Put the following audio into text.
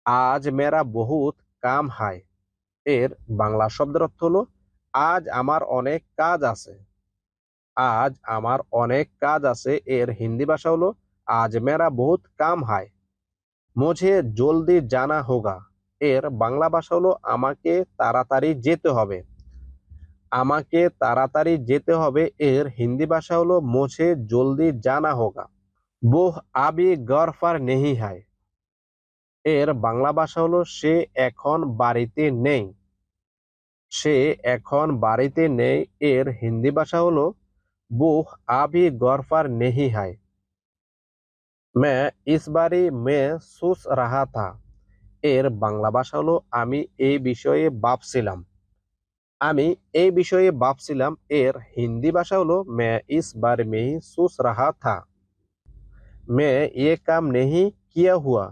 আজ মেরা বহুত কাম হায় এর বাংলা শব্দের অর্থ হলো আজ আমার অনেক কাজ আছে। আজ আমার অনেক কাজ আছে এর হিন্দি ভাষা হলো আজ মেরা বহুত কাম হায়। মুঝে জলদি জানা হোগা এর বাংলা ভাষা হলো আমাকে তাড়াতাড়ি যেতে হবে। আমাকে তাড়াতাড়ি যেতে হবে এর হিন্দি ভাষা হলো মুঝে জলদি জানা হোগা। वो अभी घर पर नहीं है এর বাংলা ভাষা হলো সে এখন বাড়িতে নেই। সে এখন বাড়িতে নেই এর হিন্দি ভাষা হলো वो अभी घर पर नहीं है। मैं इस बारे में सोच रहा था এর বাংলা ভাষা হলো আমি এই বিষয়ে ভাবছিলাম। আমি এই বিষয়ে ভাবছিলাম এর হিন্দি ভাষা হলো मैं इस बारे में ही सोच रहा था। मैं ये काम नहीं किया हुआ